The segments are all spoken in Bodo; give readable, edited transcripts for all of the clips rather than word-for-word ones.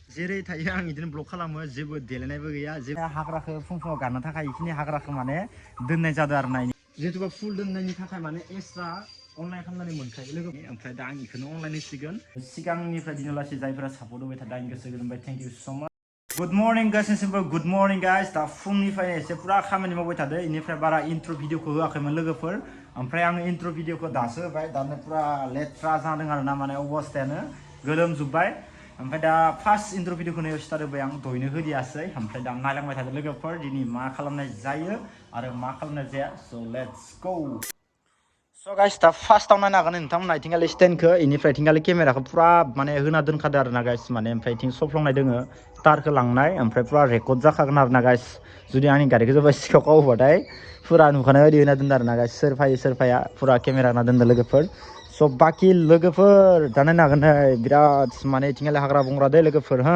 जेरै थायो आं बिदिनो ब्लग खालामो जेबो देलायनायबो गैया जेबो हाग्राखौ फुङाव गारनो थाखाय बेखिनि हाग्राखौ माने दोननाय जादों आरो ना जिहेतुबा फुल दोननायनि थाखाय माने एक्सट्रा अनलाइन खालामनानै मोनखायो लोगो ओमफ्राय दा आं बेखौनो अनलाइन होसिगोन सिगांनिफ्राय दिनालासे जायफोरा सापर्ट होबाय थादों आं गोसो गोजोनबाय thank you so' much good morning गासैसिमबो गुड मर्निं गाइस दा फुंनिफ्राय एसे पुरा खामानि मावबाय थादों इनिफ्राय बारा इन्ट्र' भिडिअखौ होआखैमोन लोगोफोर ओमफ्राय आङो इन्ट्र' भिडिअखौ दासो होबाय दानो पुरा लेथ्रा जादों आरो ना माने अबस्थायानो गोलोमजोब्बाय ओमफ्राय दा फार्स्ट इन्ट्र' भिडिअखौनो स्टार्ट होबाय आं दहैनो होदियासै ओमफ्राय दा नायलांबाय थादों लोगोफोर दिनै मा खालामनाय जायो आरो मा खालामनाय जाया स' लेट्स गो स' गाइस दा फार्स्टआव नायनो हागोन नोंथांमोना इथिंगालि स्टेन्डखौ इनिफ्राय इथिंगालि केमेराखौ पुरा माने होना दोनखादों आरो ना गाइस माने ओमफ्राय इथिं सफ्लंनाय दोङो तारखौ लांनाय ओमफ्राय पुरा रेकर्ड जाखागोन आरो ना गाइस जुदि आंनि गारिखौ जोबा सिखाव खावोबाथाय पुरा नुखानाय बायदि होना दोनदों आरो ना गाइस सोर फायो सोर फाया पुरा केमेरा होना दोनदों लोगोफोर स' बाखि लोगोफोर दा नायनो हागोन नै बिराद माने इथिंगालि हाग्रा बंग्रा दै लोगोफोर हो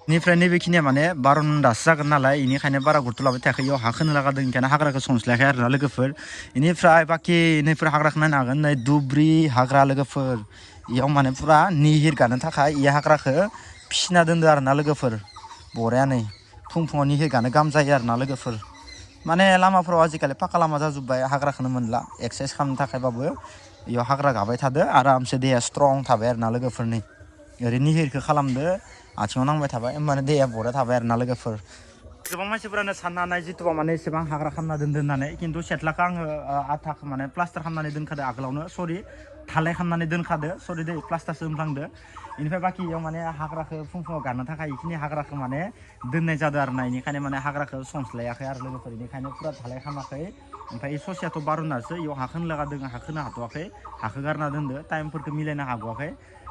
बेनिफ्राय नैबेखिनिया माने 12 दासो जागोन नालाय बेनिखायनो बारा गुरुथ' लाबाय थायाखै इयाव हा खोनो लागादों ओंखायनो हाग्राखौ सनस्लायाखै आरो ना लोगोफोर बेनिफ्राय बाखि नैफोर हाग्राखौ नायनो हागोन नै दुब्रि हाग्रा लोगोफोर इयाव माने पुरा निहिर गानो थाखाय इ हाग्राखौ फिसिना दोनदो आरो ना लोगोफोर बरिया नै फुङाव निहिर गानो गाहाम जायो आरो ना लोगोफोर माने लामाफोराव आजिखालि फाखा लामा जाजोब्बाय हाग्राखौनो मोनला एक्सारसाइस खालामनो थाखायबाबो इयाव हाग्रा गाबाय थादो आरामसे देहाया स्ट्रं थाबाय आरो ना लोगोफोरनि ओरै निहिरखौ खालामदो आथिङाव नांबाय थाबाय होमबानो दैया बरिया थाबाय आरो ना लोगोफोर गोबां मानसिफोरानो साननो हानाय जिथुबा माने एसेबां हाग्रा खालामना दोनदों होननानै खिन्थु सेथ्लाखौ आङो आथाखौ माने प्लास्टार खालामनानै दोनखादो आगोलावनो सरि धालाय खालामनानै दोनखादो सरि दै प्लास्टारसो होनफ्लांदो बेनिफ्राय बाखि इयाव माने हाग्राखौ फुङाव गारनो थाखाय बेखिनि हाग्राखौ माने दोननाय जादों आरो ना बेनिखायनो माने हाग्राखौ सनस्लायाखै आरो लोगोफोर बेनिखायनो पुरा धालाय खालामाखै ओमफ्राय ससेयाथ' 12नासो इयाव हा खोनो लागा दोङो हा खोनो हाथ'वाखै हाखौ गारना दोनदो टाइमफोरखौ मिलायनो हाग'वाखै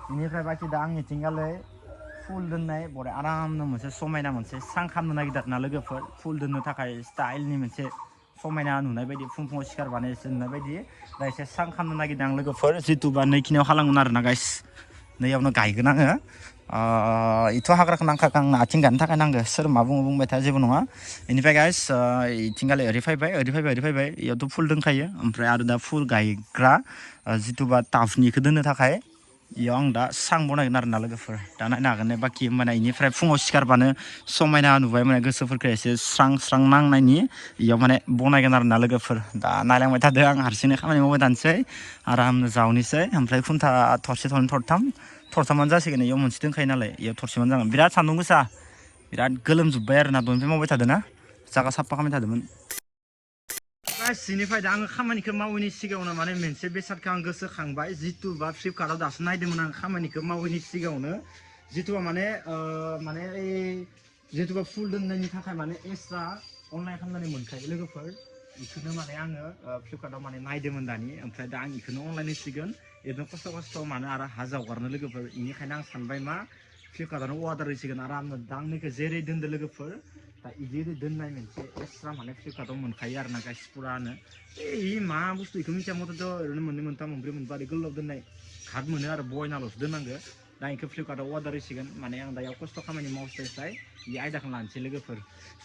बेनिफ्राय बाखि दा आं इथिंगालै फुल दोननाय बरिया आरामनो मोनसे समायना मोनसे सां खालामनो नागिरदों आरो ना लोगोफोर फुल दोननो थाखाय स्टाइलनि मोनसे समायना नुनाय बायदि फुङाव सिखारबानो एसे नुनाय बायदि दा एसे सां खालामनो नागिरदों आं लोगोफोर जिथुबा नैखिनियाव खालामगोन आरो ना गाइस नैयावनो गायगोन आङो इथ' हाग्राखौ नांखागोन आंनो आथिं गानो थाखाय नांगौ सोर मा बुङो बुंबाय था जेबो नङा बेनिफ्राय गाइस इथिंगालै ओरै फैबाय इयावथ' फुल दोनखायो ओमफ्राय आरो दा फुल गायग्रा जिथुबा टाबनिखौ दोननो थाखाय इयाव आं दा सां बनायगोन आरो ना लोगोफोर दा नायनो हागोन बाखि होमबाना इनिफ्राय फुङाव सिखारबानो समायना नुबाय माने गोसोफोरखौ एसे स्रां स्रां नांनायनि इयाव माने बनायगोन आरो ना लोगोफोर दा नायलांबाय थादो आं हारसिंनो खामानि मावबाय थानोसै आरामनो जावनोसै ओमफ्राय खुन्था थरसे थरथामानो जासिगोन इयाव मोनसे दोनखायो नालाय इयाव थरसेमानो जागोन बिराद सान्दुं गोसा बिराद गोलोमजोब्बाय आरो ना दहायनिफ्राय मावबाय थादों ना जागा साफा खालामबाय थादोंमोन गासिनिफ्राय दा आङो खामानिखौ मावैनि सिगाङावनो माने मोनसे बेसादखौ आं गोसोखांबाय जितु बा फ्लिपकार्टआव दासो नायदोंमोन आं खामानिखौ मावैनि सिगाङावनो जिथुबा माने जिथुबा फुल दोननायनि थाखाय माने एक्सट्रा अनलाइन खालामनानै मोनखायो लोगोफोर बेखौनो माने आङो फ्लिपकार्टआव माने नायदोंमोन दानि ओमफ्राय दा आं बेखौनो अनलाइन होसिगोन एरैनो खस्थ' मानो आरो हा जावगारनो लोगोफोर बेनिखायनो आं सानबाय मा फ्लिपकार्टआवनो अर्डार होसिगोन आरामनो दांनैखौ जेरै दोनदो लोगोफोर दा इदि दोननाय मोनसे एक्सट्रा माने फ्लिपकार्टआव मोनखायो आरो ना गाइस पुरानो मा बुस्थु बेखौ मिथिया मथेथ' ओरैनो मोननै मोनथाम मोनब्रै मोनबा ओरै गोलाव दोननाय कार्ड मोनो आरो बयनाल'सो दोननांगो दा बेखौ फ्लिपकार्टआव अर्डार होसिगोन माने आं दा इयाव खस्थ' खामानि मावस्लायस्लाय बे आयदाखौ लानोसै लोगोफोर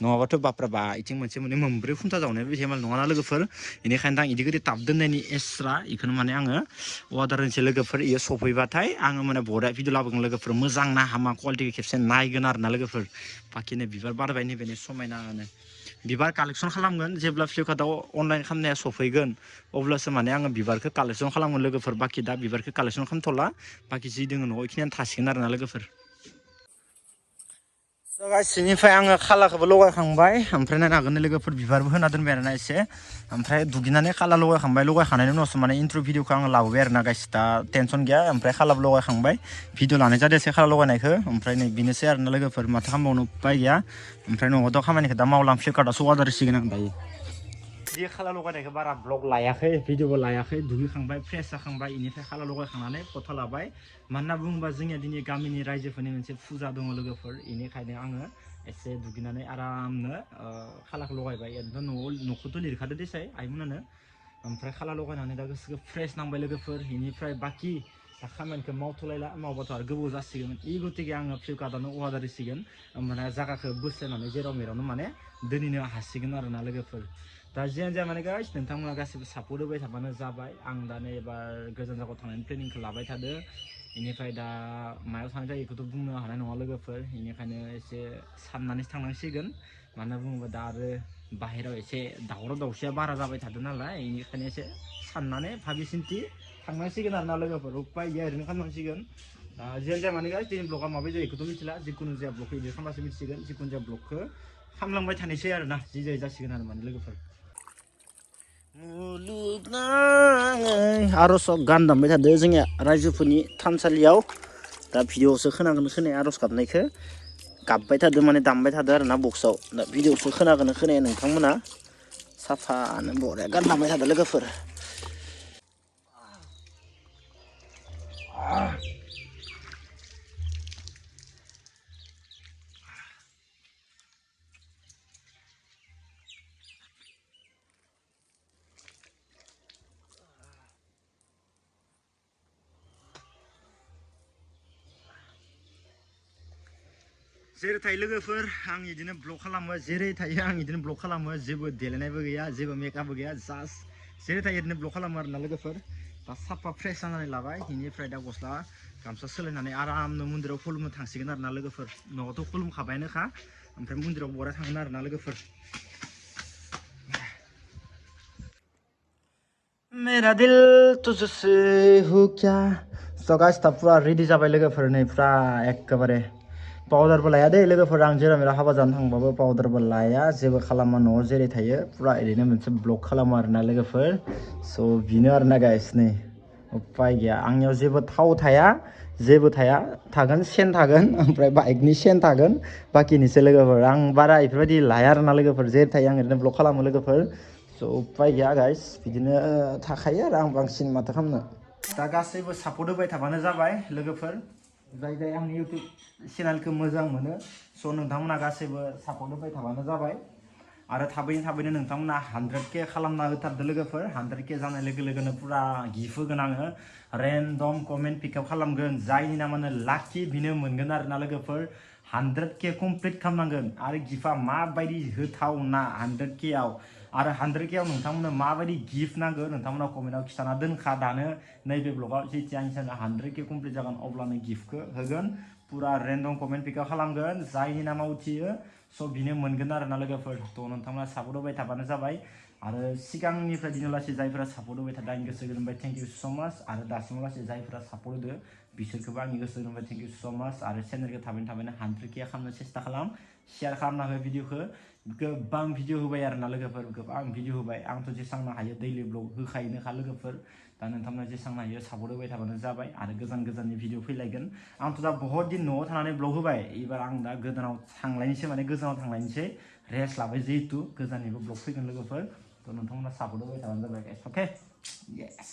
नङाबाथ' बाफ्राबा इथिं मोनसे मोननै मोनब्रै खुन्था जावनाय बे हेमाल नङाना लोगोफोर बेनिखायनो दा आं इदि टाब दोननायनि एक्सट्रा बेखौनो माने आङो अर्डार होनोसै लोगोफोर इयो सफैबाथाय आङो माने बरिया भिडिअ लाबोगोन लोगोफोर मोजां ना हामा कुवालिटिखौ खेबसे नायगोन आरो ना लोगोफोर बाखिनो बिबार बारबाय नैबेनो समायनानो बिबार कालेकसन खालामगोन जेब्ला फ्लिपकार्टआव अनलाइन खालामनाया सफैगोन अब्लासो माने आङो बिबारखौ कालेकसन खालामगोन लोगोफोर बाखि दा बिबारखौ कालेकसन खालामथ'ला बाखि जि दङ न'आव बेखिनियानो थासिगोन आरो ना लोगोफोर गासैनिफ्राय आङो खालाखौबो लगायखांबाय ओमफ्राय नायनो हागोन लोगोफोर बिबारबो होना दोनबाय आरोना एसे ओमफ्राय दुगैनानै खाला लगायखांनायनि उनावसो माने इन्ट्र' भिडिअखौ आङो लाबोबाय आरो ना गाइस दा टेनसन गैया ओमफ्राय खालाबो लगायखांबाय भिडिअ लानाय जादोंसै खाला लगायनायखौ ओमफ्राय नै बेनोसै आरो ना लोगोफोर माथो खालामबावनो उपाय गैया ओमफ्राय न'आवथ' खामानिखौ दा मावला फ्लिपकार्टआवसो अर्डार होसिगोन आं दायो बे खाला लगायनायखौ बारा ब्लग लायाखै भिडिअबो लायाखै दुगैखांबाय फ्रेस जाखांबाय बेनिफ्राय खाला लगायखांनानै फट' लाबाय मानो होनना बुङोबा जोंनिया दिनै गामिनि रायजोफोरनि मोनसे फुजा दङ लोगोफोर बेनिखायनो आङो एसे दुगैनानै आरामनो खालाखौ लगायबाय ओरैनोथ' न'खौथ' लिरखादो देसाय आइमोनानो ओमफ्राय खाला लगायनानै दा गोसोखौ फ्रेस नांबाय लोगोफोर बेनिफ्राय बाखि दा खामानिखौ मावथ'लायला मावबाथ' आरो गोबाव जासिगोन इ गतिके आङो फ्लिपकार्टआवनो अर्डार होसिगोन होमबाना जायगाखौ बोस्रायनानै जेराव मेरावनो माने दोनहैनो हासिगोन आरो ना लोगोफोर दा जियानो जाया माने गाइस नोंथांमोना गासिबो सापर्ट होबाय थाबानो जाबाय आं दा नै एबार गोजान जायगायाव थांनायनि प्लेनिंखौ लाबाय थादो बेनिफ्राय दा मायाव थांनाय जायो बेखौथ' बुंनो हानाय नङा लोगोफोर बेनिखायनो एसे साननानैसो थांनांसिगोन मानो बुङोबा दा आरो बाहेराव एसे दावराव दावसिया बारा जाबाय थादों नालाय बेनिखायनो एसे साननानै भाबि सिन्थि थांनांसिगोन आरो ना लोगोफोर उपाय गैया ओरैनो खालामनांसिगोन दा जियानो जाया मानो गाइस दिनै ब्लगा माबायदि जायो बेखौथ' मिथिला जिखुनु जाया ब्लगखौ इदिट खालामबासो मिथिसिगोन जिखुनु जाया ब्लगखौ खालामलांबाय थानायसै आरो ना जि जायो जासिगोन आरो माने लोगोफोर मुलुगनाङै आर'जआव गान दामबाय थादो जोंनिया रायजोफोरनि थानसालियाव दा भिडिअ'आवसो खोनागोन खोनाया आर'ज गाबनायखौ गाबबाय थादो माने दामबाय थादो आरो ना बक्सआव दा भिडिअ'आवसो खोनागोन खोनाया नोंथांमोना साफानो बरिया गान दामबाय थादो लोगोफोर जेरै थायो लोगोफोर आं बिदिनो ब्लग खालामो जेरै थायो आं बिदिनो ब्लग खालामो जेबो देलायनायबो गैया जेबो मेकआपबो गैया जास्ट जेरै थायो ओरैनो ब्लग खालामो आरोना लोगोफोर दा साफा फ्रेस जानानै लाबाय बेनिफ्राय दा गस्ला गामसा सोलायनानै आरामनो मन्दिराव खुलुमनो थांसिगोन आरोना लोगोफोर न'आवथ' खुलुमखाबायानोखा ओमफ्राय मन्दिराव बराय थांगोन आरोना लोगोफोर मेरा दिल तुझसे हो क्या स' गाइस दा फुरा रेडि जाबाय लोगोफोर नै फुरा एखेबारे पाउदारबो लाया दै लोगोफोर आं जेराव मेराव हाबा जानो थांबाबो पाउदारबो लाया जेबो खालामा न'आव जेरै थायो फुरा ओरैनो मोनसे ब्लग खालामो आरोना लोगोफोर स' बेनो आरोना गाइस नै उपाय गैया आंनियाव जेबो थाव थाया जेबो थाया थागोन सेन थागोन ओमफ्राय बाइकनि सेन थागोन बाखिनिसो लोगोफोर आं बारा बेफोरबायदि लाया आरोना लोगोफोर जेरै थायो आं ओरैनो ब्लग खालामो लोगोफोर स' उपाय गैया गाइस बिदिनो थाखायो आरो आं बांसिन माथो खालामनो दा गासैबो सापर्ट होबाय थाबानो जाबाय लोगोफोर जाय जाय आंनि इउटुब चेनेलखौ मोजां मोनो स' नोंथांमोना गासैबो सापर्ट होबाय थाबानो जाबाय आरो थाबैनो नोंथांमोना 100K खालामना होथारदो लोगोफोर 100K जानाय लोगो लोगोनो फुरा गिफ्ट होगोन आङो रेन्डम कमेन्ट पिकआप खालामगोन जायनि नामानो लाकि बिनो मोनगोन आरोना लोगोफोर 100K कमप्लिट खालामनांगोन आरो गिफ्टआ माबायदि होथावना 100K आव आरो 100K आव नोंथांमोननो माबायदि गिफ्ट नांगौ नोंथांमोना कमेन्टआव खिथाना दोनखा दानो नैबे ब्लगाव जेथिया आंनि चेनेला 100K कमप्लिट जागोन अब्लानो गिफ्टखौ होगोन पुरा रेन्डम कमेन्ट पिकआप खालामगोन जायनि नामाव उथियो स' बिनो मोनगोन आरोना लोगोफोर थ' नोंथांमोना सापर्ट होबाय थाबानो जाबाय आरो सिगांनिफ्राय दिनावलासै जायफोरा सापर्ट होबाय थादों आंनि गोसो गोरबोनिफ्राय थेंक इउ स' माच आरो दासिमावलासै जायफोरा सापर्ट होदो बिसोरखौबो आंनि गोसो गोरबोनिफ्राय थेंक इउ स' माच आरो चेनेलखौ थाबैनो 100K खालामनो सेस्था खालाम शेयार खालामना हो भिडिअखौ गोबां भिडिअ होबाय आरोना लोगोफोर गोबां भिडिअ होबाय आंथ' जेसांनो हायो दैलि ब्लग होखायोनोखा लोगोफोर दा नोंथांमोना जेसांनो हायो सापर्ट होबाय थाबानो जाबाय आरो गोजाननि भिडिअ फैलायगोन आंथ' दा बहुत दिन न'आव थानानै ब्लग होबाय एबार आं दा गोजानाव थांलायनोसै रेस्ट लाबाय जिहेतु गोजाननिबो ब्लग फैगोन लोगोफोर थ' नोंथांमोना सापर्ट होबाय थाबानो जाबाय अके येस